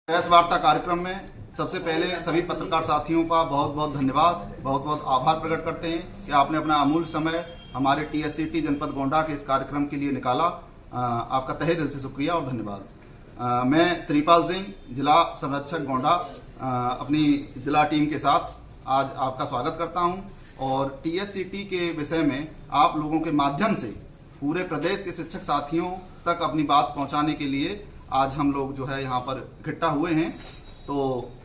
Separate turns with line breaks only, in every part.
Press वार्ता कार्यक्रम में सबसे पहले सभी पत्रकार साथियों का बहुत बहुत धन्यवाद, बहुत बहुत आभार प्रकट करते हैं कि आपने अपना अमूल्य समय हमारे टीएससीटी जनपद गोंडा के इस कार्यक्रम के लिए निकाला। आपका तहे दिल से शुक्रिया और धन्यवाद। मैं श्रीपाल सिंह, जिला संरक्षक गोंडा, अपनी जिला टीम के साथ आज आपका स्वागत करता हूं और टीएससीटी के विषय में आप लोगों के माध्यम से पूरे प्रदेश के शिक्षक साथियों तक अपनी बात पहुंचाने के लिए आज हम लोग जो है यहाँ पर इकट्ठा हुए हैं। तो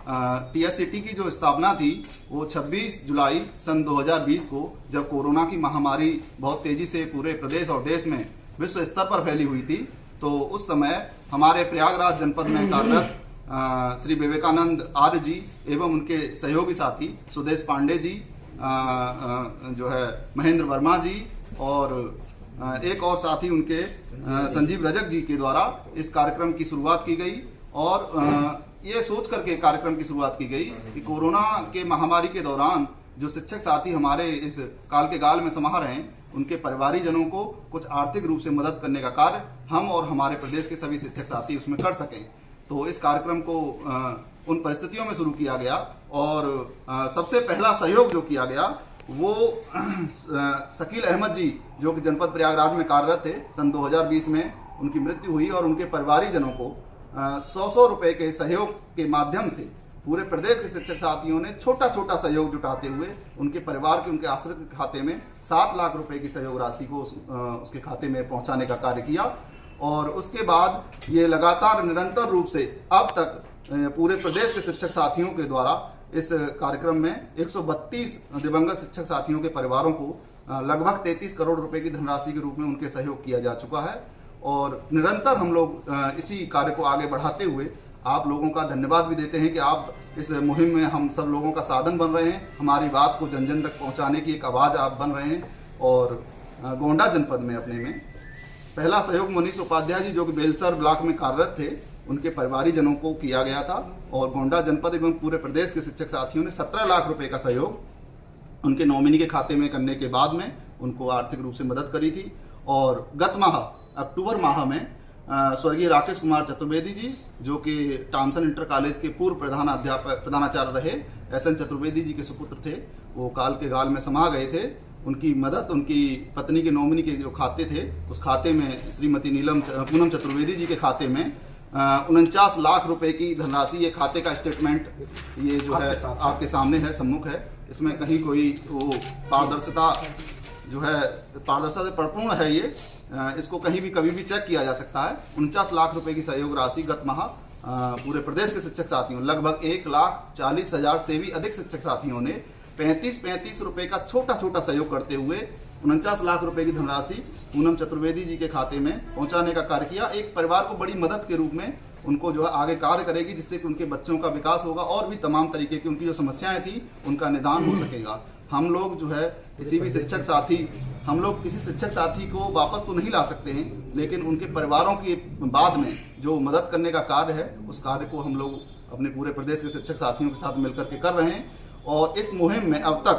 टीएससीटी की जो स्थापना थी वो 26 जुलाई सन 2020 को, जब कोरोना की महामारी बहुत तेजी से पूरे प्रदेश और देश में विश्व स्तर पर फैली हुई थी, तो उस समय हमारे प्रयागराज जनपद में कार्यरत श्री विवेकानंद आर्य जी एवं उनके सहयोगी साथी सुदेश पांडे जी, जो है महेंद्र वर्मा जी और एक और साथी उनके संजीव रजक जी के द्वारा इस कार्यक्रम की शुरुआत की गई। और ये सोच करके कार्यक्रम की शुरुआत की गई कि कोरोना के महामारी के दौरान जो शिक्षक साथी हमारे इस काल के गाल में समा रहे हैं, उनके परिवारीजनों को कुछ आर्थिक रूप से मदद करने का कार्य हम और हमारे प्रदेश के सभी शिक्षक साथी उसमें कर सकें। तो इस कार्यक्रम को उन परिस्थितियों में शुरू किया गया और सबसे पहला सहयोग जो किया गया वो शकील अहमद जी, जो कि जनपद प्रयागराज में कार्यरत थे, सन 2020 में उनकी मृत्यु हुई और उनके परिवारीजनों को 100 रुपए के सहयोग के माध्यम से पूरे प्रदेश के शिक्षक साथियों ने छोटा छोटा सहयोग जुटाते हुए उनके परिवार के, उनके आश्रित के खाते में 7 लाख रुपए की सहयोग राशि को उसके खाते में पहुंचाने का कार्य किया। और उसके बाद ये लगातार निरंतर रूप से अब तक पूरे प्रदेश के शिक्षक साथियों के द्वारा इस कार्यक्रम में 132 दिवंगत शिक्षक साथियों के परिवारों को लगभग 33 करोड़ रुपए की धनराशि के रूप में उनके सहयोग किया जा चुका है। और निरंतर हम लोग इसी कार्य को आगे बढ़ाते हुए आप लोगों का धन्यवाद भी देते हैं कि आप इस मुहिम में हम सब लोगों का साधन बन रहे हैं, हमारी बात को जन जन तक पहुंचाने की एक आवाज़ आप बन रहे हैं। और गोंडा जनपद में अपने में पहला सहयोग मनीष उपाध्याय जी, जो कि बेलसर ब्लॉक में कार्यरत थे, उनके परिवारीजनों को किया गया था। और गोंडा जनपद एवं पूरे प्रदेश के शिक्षक साथियों ने 17 लाख रुपए का सहयोग उनके नॉमिनी के खाते में करने के बाद में उनको आर्थिक रूप से मदद करी थी। और गत माह अक्टूबर माह में स्वर्गीय राकेश कुमार चतुर्वेदी जी, जो कि टॉमसन इंटर कॉलेज के पूर्व प्रधानाचार्य रहे, एसएन चतुर्वेदी जी के सुपुत्र थे, वो काल के गाल में समा गए थे। उनकी मदद उनकी पत्नी के नॉमिनी के जो खाते थे, उस खाते में श्रीमती पूनम चतुर्वेदी जी के खाते में 49 लाख रुपए की धनराशि, ये खाते का स्टेटमेंट ये जो है आपके सामने है, सम्मुख है। इसमें कहीं कोई वो पारदर्शिता जो है, पारदर्शिता से परिपूर्ण है ये, इसको कहीं भी कभी भी चेक किया जा सकता है। 49 लाख रुपए की सहयोग राशि गत माह पूरे प्रदेश के शिक्षक साथियों, लगभग 1,40,000 से भी अधिक शिक्षक साथियों ने 35 रुपए का छोटा छोटा सहयोग करते हुए 49 लाख रुपए की धनराशि पूनम चतुर्वेदी जी के खाते में पहुंचाने का कार्य किया। एक परिवार को बड़ी मदद के रूप में उनको जो है आगे कार्य करेगी, जिससे कि उनके बच्चों का विकास होगा और भी तमाम तरीके की उनकी जो समस्याएं थी उनका निदान हो सकेगा। हम लोग जो है किसी भी शिक्षक साथी, हम लोग किसी शिक्षक साथी को वापस तो नहीं ला सकते हैं, लेकिन उनके परिवारों की बाद में जो मदद करने का कार्य है, उस कार्य को हम लोग अपने पूरे प्रदेश के शिक्षक साथियों के साथ मिलकर के कर रहे हैं। और इस मुहिम में अब तक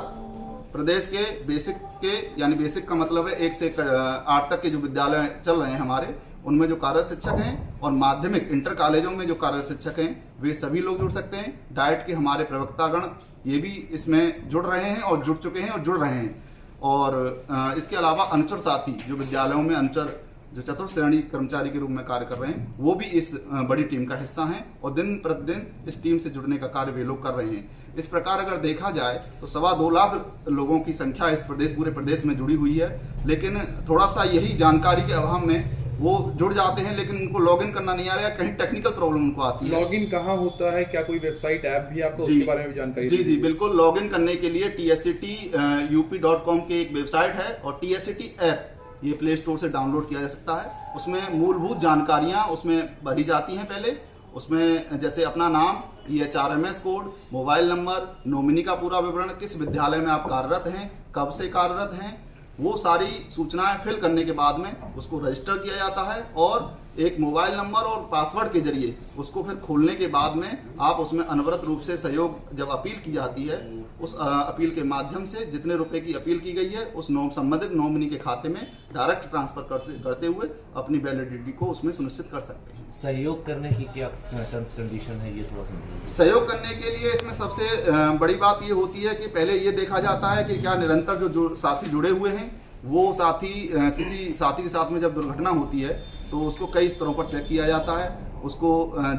प्रदेश के बेसिक का मतलब है 1 से 8 तक के जो विद्यालय चल रहे हैं हमारे, उनमें जो कार्यरत शिक्षक हैं और माध्यमिक इंटर कॉलेजों में जो कार्यरत शिक्षक हैं, वे सभी लोग जुड़ सकते हैं। डाइट के हमारे प्रवक्तागण ये भी इसमें जुड़ रहे हैं और जुड़ चुके हैं और जुड़ रहे हैं। और इसके अलावा अनुचर साथी जो विद्यालयों में अनुचर जो चतुर्थ श्रेणी कर्मचारी के रूप में कार्य कर रहे हैं, वो भी इस बड़ी टीम का हिस्सा हैं और दिन प्रतिदिन इस टीम से जुड़ने का कार्य वे लोग कर रहे हैं। इस प्रकार अगर देखा जाए तो 2.25 लाख लोगों की संख्या इस पूरे प्रदेश में जुड़ी हुई है। लेकिन थोड़ा सा यही जानकारी के अभाव में वो जुड़ जाते हैं, लेकिन उनको लॉगिन करना नहीं आ रहा है, कहीं टेक्निकल प्रॉब्लम उनको आती है।
लॉगिन कहाँ होता है, क्या कोई वेबसाइट ऐप भी आपको उसके बारे में भी जानकारी?
जी बिल्कुल। लॉगिन करने के लिए tsctup.com की एक वेबसाइट है और TSCT ऐप ये प्ले स्टोर से डाउनलोड किया जा सकता है। उसमें मूलभूत जानकारियां उसमें भरी जाती हैं। पहले उसमें जैसे अपना नाम, EHRMS code, mobile number, nominee का पूरा विवरण, किस विद्यालय में आप कार्यरत हैं, कब से कार्यरत हैं, वो सारी सूचनाएं फिल करने के बाद में उसको रजिस्टर किया जाता है। और एक मोबाइल नंबर और पासवर्ड के जरिए उसको फिर खोलने के बाद में आप उसमें अनवरत रूप से सहयोग जब अपील की जाती है, उस अपील के माध्यम से जितने रुपए की अपील की गई है उस संबंधित नॉमिनी के खाते में डायरेक्ट ट्रांसफर करते हुए अपनी वैलिडिटी को उसमें सुनिश्चित कर सकते हैं।
सहयोग करने की क्या टर्म्स कंडीशन है, ये थोड़ा समझिए।
सहयोग करने के लिए इसमें सबसे बड़ी बात ये होती है कि पहले ये देखा जाता है कि क्या निरंतर जो साथी जुड़े हुए हैं वो साथी किसी साथी के साथ में जब दुर्घटना होती है तो उसको कई स्तरों पर चेक किया जाता है। उसको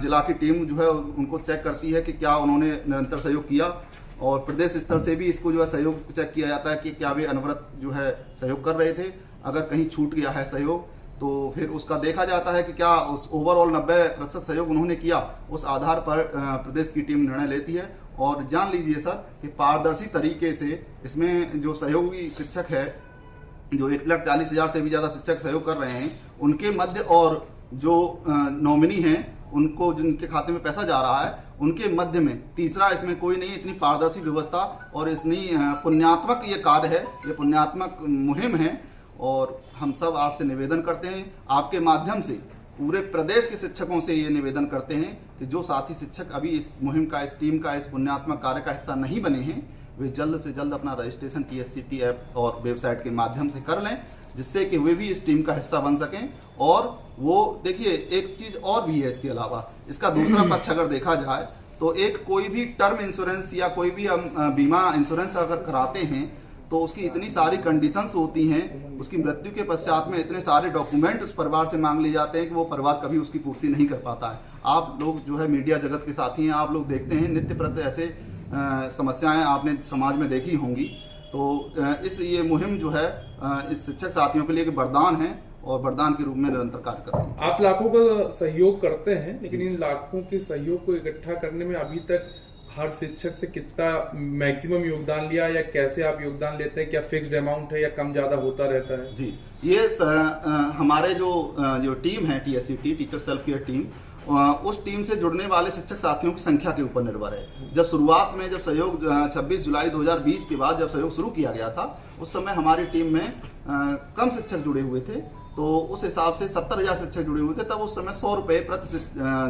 जिला की टीम जो है उनको चेक करती है कि क्या उन्होंने निरंतर सहयोग किया, और प्रदेश स्तर से भी इसको जो है सहयोग चेक किया जाता है कि क्या वे अनवरत जो है सहयोग कर रहे थे। अगर कहीं छूट गया है सहयोग तो फिर उसका देखा जाता है कि क्या उस ओवरऑल 90% सहयोग उन्होंने किया। उस आधार पर प्रदेश की टीम निर्णय लेती है। और जान लीजिए सर कि पारदर्शी तरीके से इसमें जो सहयोगी शिक्षक है, जो 1,40,000 से भी ज्यादा शिक्षक सहयोग कर रहे हैं, उनके मध्य और जो नॉमिनी हैं उनको जिनके खाते में पैसा जा रहा है उनके मध्य में तीसरा इसमें कोई नहीं। इतनी पारदर्शी व्यवस्था और इतनी पुण्यात्मक ये कार्य है, ये पुण्यात्मक मुहिम है। और हम सब आपसे निवेदन करते हैं, आपके माध्यम से पूरे प्रदेश के शिक्षकों से ये निवेदन करते हैं कि जो साथी शिक्षक अभी इस मुहिम का, इस टीम का, इस पुण्यात्मक कार्य का हिस्सा नहीं बने हैं, वे जल्द से जल्द अपना रजिस्ट्रेशन TSCT ऐप और वेबसाइट के माध्यम से कर लें, जिससे कि वे भी इस टीम का हिस्सा बन सकें। और वो देखिए एक चीज और भी है इसके अलावा, इसका दूसरा पक्ष अगर देखा जाए तो एक कोई भी टर्म इंश्योरेंस या कोई भी हम बीमा इंश्योरेंस अगर कराते हैं तो उसकी इतनी सारी कंडीशंस होती हैं, उसकी मृत्यु के पश्चात में इतने सारे डॉक्यूमेंट उस परिवार से मांग लिए जाते हैं कि वो परिवार कभी उसकी पूर्ति नहीं कर पाता है। आप लोग जो है मीडिया जगत के साथी हैं, आप लोग देखते हैं नित्य प्रति ऐसे समस्याएं आपने समाज में देखी होंगी। तो इस ये मुहिम जो है इस शिक्षक साथियों के लिए एक वरदान है और वरदान के रूप में निरंतर कार्य कर रही है।
आप लाखों का सहयोग करते हैं, लेकिन इन लाखों के सहयोग को इकट्ठा करने में अभी तक हर शिक्षक से कितना मैक्सिमम योगदान लिया, या कैसे आप योगदान लेते हैं? क्या फिक्स्ड अमाउंट है या कम ज्यादा होता रहता है?
जी, ये हमारे जो टीम है TSCT, teacher self care team, उस टीम से जुड़ने वाले शिक्षक साथियों की संख्या के ऊपर निर्भर है। जब शुरुआत में जब सहयोग 26 जुलाई 2020 के बाद जब सहयोग शुरू किया गया था, उस समय हमारी टीम में कम शिक्षक जुड़े हुए थे। तो उस हिसाब से 70,000 शिक्षक जुड़े हुए थे। तब उस समय 100 रुपए प्रति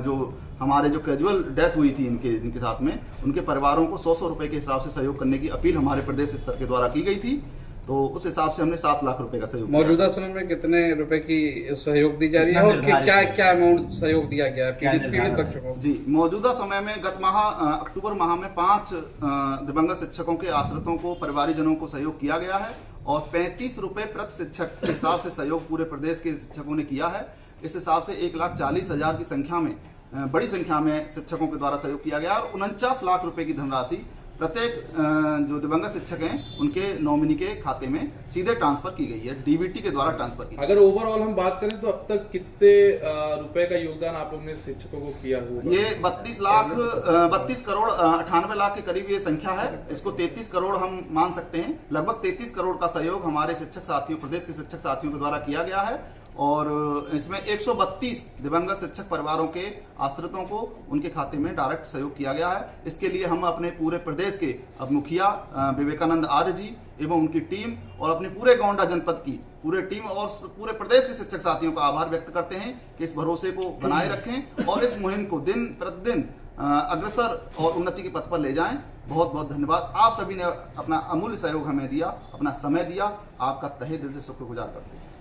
जो हमारे जो कैजुअल डेथ हुई थी इनके साथ में, उनके परिवारों को 100 रुपए के हिसाब से सहयोग करने की अपील हमारे प्रदेश स्तर के द्वारा की गई थी। तो उस हिसाब से हमने 7 लाख रुपए का सहयोग।
मौजूदा समय में कितने रुपए की सहयोग दी जा रही है और क्या अमाउंट सहयोग दिया गया है पीड़ित बच्चों को?
जी, मौजूदा समय में गत माह अक्टूबर माह में 5 दिवंगत शिक्षकों के आश्रितों को, परिवारीजनों को सहयोग किया गया है और 35 रुपए प्रति शिक्षक के हिसाब से सहयोग पूरे प्रदेश के शिक्षकों ने किया है। इस हिसाब से 1,40,000 की संख्या में, बड़ी संख्या में शिक्षकों के द्वारा सहयोग किया गया और 49 लाख रुपए की धनराशि प्रत्येक जो दिवंगत शिक्षक हैं उनके नॉमिनी के खाते में सीधे ट्रांसफर की गई है, DBT के द्वारा ट्रांसफर की।
अगर ओवरऑल हम बात करें तो अब तक कितने रुपए का योगदान आप लोगों ने शिक्षकों को किया होगा?
ये 32 करोड़ 98 लाख के करीब ये संख्या है। इसको 33 करोड़ हम मान सकते हैं। लगभग 33 करोड़ का सहयोग हमारे शिक्षक साथियों, प्रदेश के शिक्षक साथियों के द्वारा किया गया है और इसमें 132 दिवंगत शिक्षक परिवारों के आश्रितों को उनके खाते में डायरेक्ट सहयोग किया गया है। इसके लिए हम अपने पूरे प्रदेश के अब मुखिया विवेकानंद आर्य जी एवं उनकी टीम और अपने पूरे गोंडा जनपद की पूरे टीम और पूरे प्रदेश के शिक्षक साथियों का आभार व्यक्त करते हैं कि इस भरोसे को बनाए रखें और इस मुहिम को दिन प्रतिदिन अग्रसर और उन्नति के पथ पर ले जाएं। बहुत बहुत धन्यवाद। आप सभी ने अपना अमूल्य सहयोग हमें दिया, अपना समय दिया। आपका तहे दिल से शुक्रगुजार करते हैं।